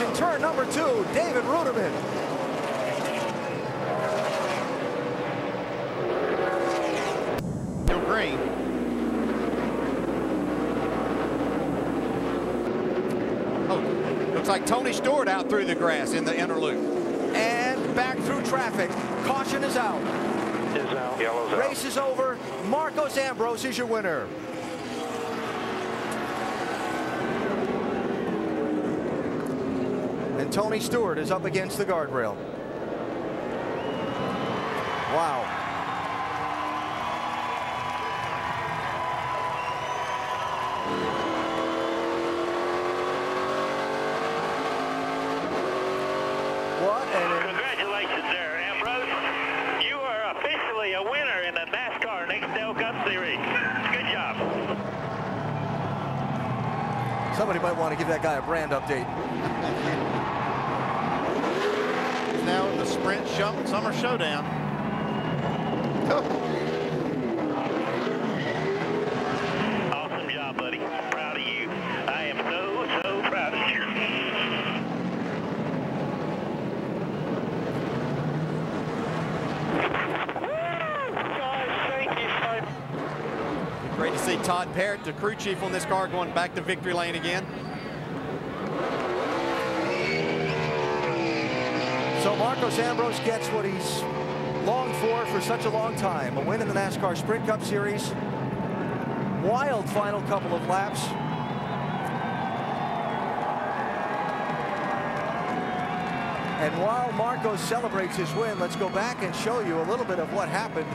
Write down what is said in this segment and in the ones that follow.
in turn number 2, David Reutimann. Green. Oh, looks like Tony Stewart out through the grass in the inner loop. And back through traffic. Caution is out. Is out. Yellow's out. Race is over. Marcos Ambrose is your winner. And Tony Stewart is up against the guardrail. Wow. Congratulations there, Ambrose. You are officially a winner in the NASCAR Nextel Cup Series. Good job. Somebody might want to give that guy a brand update. He's now in the Sprint Summer Showdown. Awesome job, buddy. Proud of you. I am so proud of you. Great to see Todd Parrott, the crew chief on this car, going back to victory lane again. So Marcos Ambrose gets what he's longed for such a long time. A win in the NASCAR Sprint Cup Series. Wild final couple of laps. And while Marcos celebrates his win, let's go back and show you a little bit of what happened.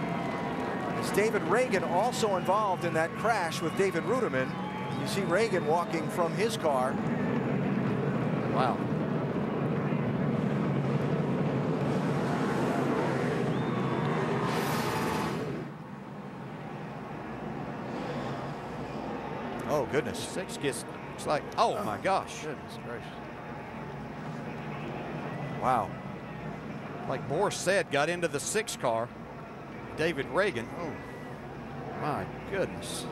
As David Reagan also involved in that crash with David Reutimann. You see Reagan walking from his car. Wow. Oh, goodness. 6 gets, it's like, oh my gosh. Goodness gracious. Wow. Like Boris said, got into the 6 car. David Reagan. Oh, my goodness.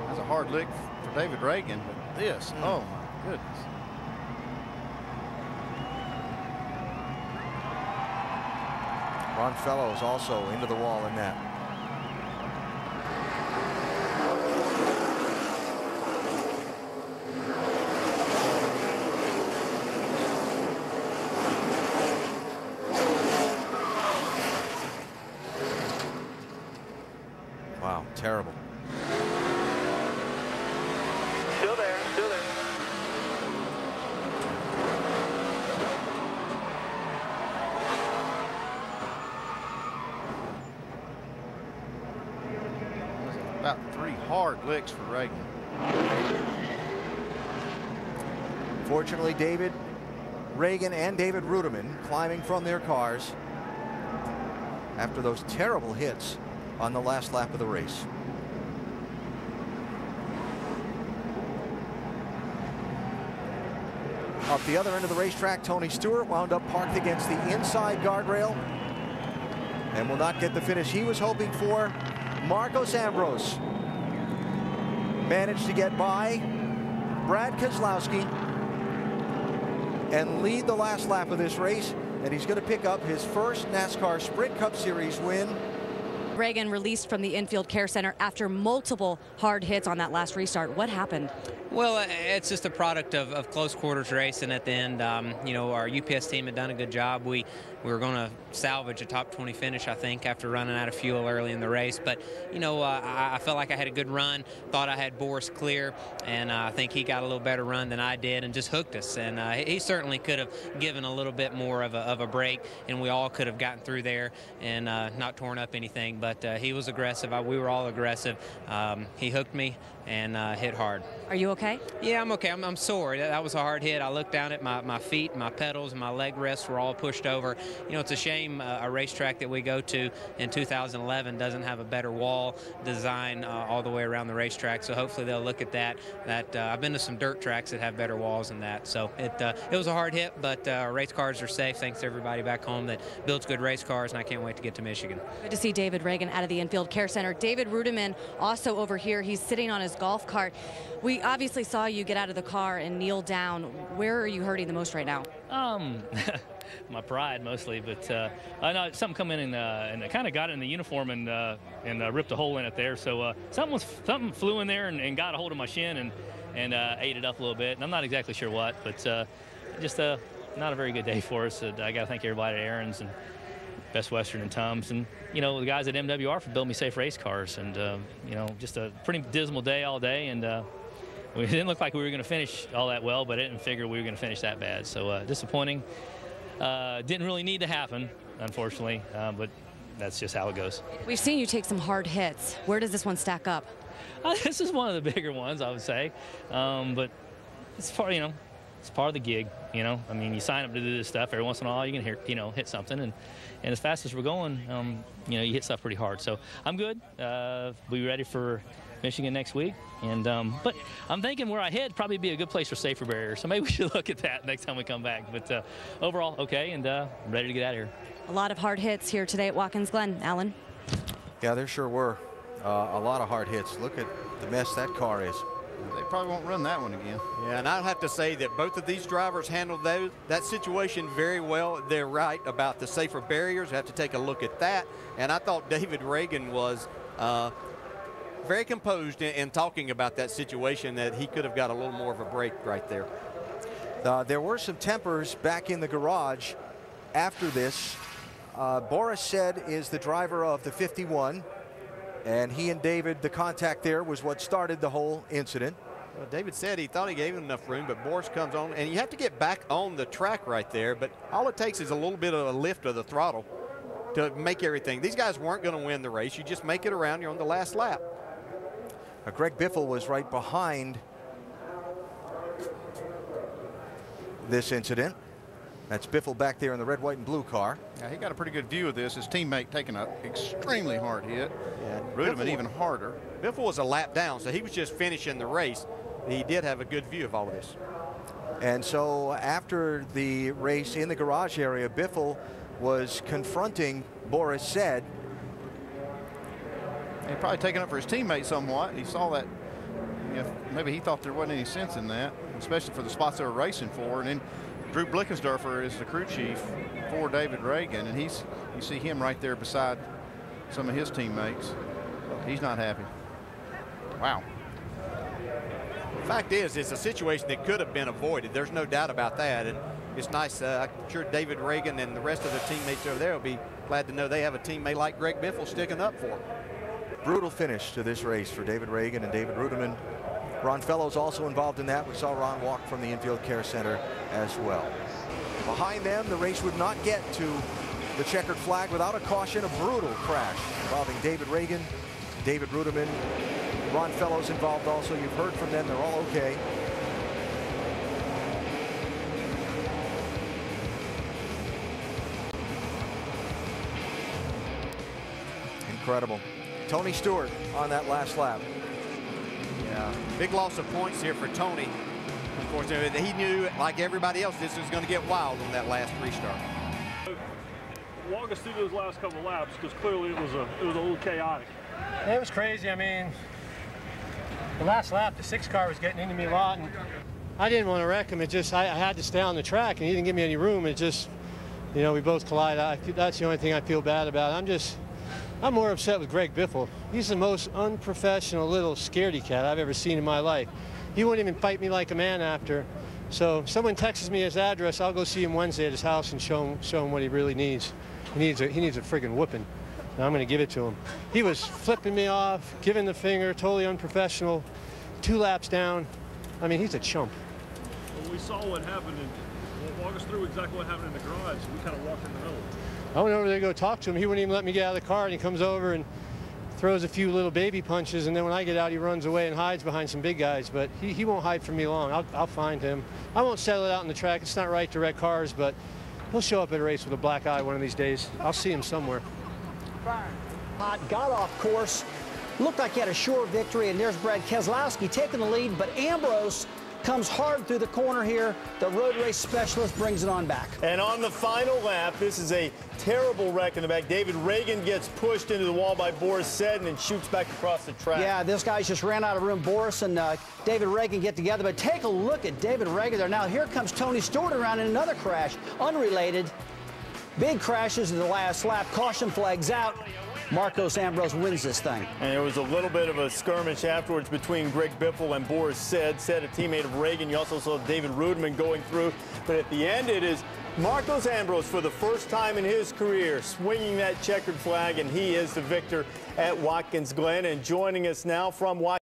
That's a hard lick for David Reagan, but this, oh my goodness. Ron Fellows also into the wall in that. Wow, terrible. Still there, still there. About 3 hard licks for Reagan. Fortunately, David Reagan and David Reutimann climbing from their cars after those terrible hits on the last lap of the race. Up the other end of the racetrack, Tony Stewart wound up parked against the inside guardrail and will not get the finish he was hoping for. Marcos Ambrose managed to get by Brad Keselowski and lead the last lap of this race, and he's going to pick up his first NASCAR Sprint Cup Series win. Reagan released from the infield care center after multiple hard hits on that last restart. What happened? Well, it's just a product of close quarters racing at the end. You know, our UPS team had done a good job. We were going to salvage a top 20 finish, I think, after running out of fuel early in the race. But, you know, I felt like I had a good run, thought I had Boris clear, and I think he got a little better run than I did and just hooked us. And he certainly could have given a little bit more of a break, and we all could have gotten through there and not torn up anything. But he was aggressive. We were all aggressive. He hooked me and hit hard. Are you okay? okay? Yeah, I'm okay. I'm sore. That was a hard hit. I looked down at my feet, my pedals, and my leg rests were all pushed over. You know, it's a shame a racetrack that we go to in 2011 doesn't have a better wall design all the way around the racetrack. So hopefully they'll look at that. I've been to some dirt tracks that have better walls than that. So it was a hard hit, but our race cars are safe. Thanks to everybody back home that builds good race cars, and I can't wait to get to Michigan. Good to see David Reagan out of the Infield Care Center. David Reutimann also over here. He's sitting on his golf cart. We obviously saw you get out of the car and kneel down. Where are you hurting the most right now? My pride mostly, but I know something come in and I kind of got in the uniform and ripped a hole in it there. So something flew in there and got a hold of my shin and ate it up a little bit. And I'm not exactly sure what, but just not a very good day for us. I got to thank everybody at Aaron's and Best Western and Tums, and you know, the guys at MWR for building me safe race cars. And you know, just a pretty dismal day all day, and we didn't look like we were going to finish all that well, but I didn't figure we were going to finish that bad. So disappointing. Didn't really need to happen, unfortunately, but that's just how it goes. We've seen you take some hard hits. Where does this one stack up? This is one of the bigger ones, I would say, but it's part, you know, it's part of the gig. You know, I mean, you sign up to do this stuff. Every once in a while, you can hit something, and as fast as we're going, you know, you hit stuff pretty hard. So I'm good. We'll be ready for Michigan next week, and but I'm thinking where I head probably be a good place for safer barriers. So maybe we should look at that next time we come back. But overall, okay, and I'm ready to get out of here. A lot of hard hits here today at Watkins Glen, Alan. Yeah, there sure were a lot of hard hits. Look at the mess that car is. They probably won't run that one again. Yeah, and I'll have to say that both of these drivers handled that situation very well. They're right about the safer barriers. I have to take a look at that. And I thought David Reagan was very composed in talking about that situation, that he could have got a little more of a break right there. There were some tempers back in the garage after this. Boris said is the driver of the 51. And he and David, the contact there was what started the whole incident. Well, David said he thought he gave him enough room, but Boris comes on, and you have to get back on the track right there, but all it takes is a little bit of a lift of the throttle to make everything. These guys weren't going to win the race. You just make it around. You're on the last lap. Greg Biffle was right behind this incident. That's Biffle back there in the red, white, and blue car. Yeah, he got a pretty good view of this. His teammate taking an extremely hard hit. Yeah, Reutimann even harder. Biffle was a lap down, so he was just finishing the race. He did have a good view of all of this. And so after the race in the garage area, Biffle was confronting Boris Said. He probably taken up for his teammate somewhat. He saw that, you know, maybe he thought there wasn't any sense in that, especially for the spots they were racing for. And then Drew Blickensderfer is the crew chief for David Reagan, and you see him right there beside some of his teammates. He's not happy. Wow. The fact is, it's a situation that could have been avoided. There's no doubt about that, and it's nice. I'm sure David Reagan and the rest of the teammates over there will be glad to know they have a teammate like Greg Biffle sticking up for them. Brutal finish to this race for David Reagan and David Reutimann. Ron Fellows also involved in that. We saw Ron walk from the Infield Care Center as well. Behind them, the race would not get to the checkered flag without a caution. A brutal crash involving David Reagan, David Reutimann, Ron Fellows involved also. You've heard from them. They're all okay. Incredible. Tony Stewart on that last lap. Yeah, big loss of points here for Tony. Unfortunately, he knew, like everybody else, this was going to get wild on that last restart. Walk us through those last couple of laps, because clearly it was a little chaotic. It was crazy. I mean, the last lap, the 6 car was getting into me a lot, and I didn't want to wreck him. It just, I had to stay on the track, and he didn't give me any room. It just, you know, we both collided. That's the only thing I feel bad about. I'm more upset with Greg Biffle. He's the most unprofessional little scaredy cat I've ever seen in my life. He wouldn't even fight me like a man after. So if someone texts me his address, I'll go see him Wednesday at his house and show him what he really needs. He needs a friggin' whooping. And I'm gonna give it to him. He was flipping me off, giving the finger, totally unprofessional. 2 laps down. I mean, he's a chump. Well, we saw what happened, and walk us through exactly what happened in the garage. We kind of walked in the middle. I went over there to go talk to him. He wouldn't even let me get out of the car, and he comes over and throws a few little baby punches, and then when I get out, he runs away and hides behind some big guys. But he won't hide from me long. I'll find him. I won't settle it out in the track. It's not right to wreck cars, but he'll show up at a race with a black eye one of these days. I'll see him somewhere. Got off course. Looked like he had a sure victory, and there's Brad Keselowski taking the lead, but Ambrose comes hard through the corner here. The road race specialist brings it on back. And on the final lap, this is a terrible wreck in the back. David Reagan gets pushed into the wall by Boris Seddon and shoots back across the track. Yeah, this guy just ran out of room. Boris and David Reagan get together, but take a look at David Reagan there. Now here comes Tony Stewart around in another crash, unrelated. Big crashes in the last lap. Caution flags out. Marcos Ambrose wins this thing. And there was a little bit of a skirmish afterwards between Greg Biffle and Boris Seddon, a teammate of Reagan. You also saw David Reutimann going through. But at the end, it is Marcos Ambrose, for the first time in his career, swinging that checkered flag, and he is the victor at Watkins Glen. And joining us now from Watkins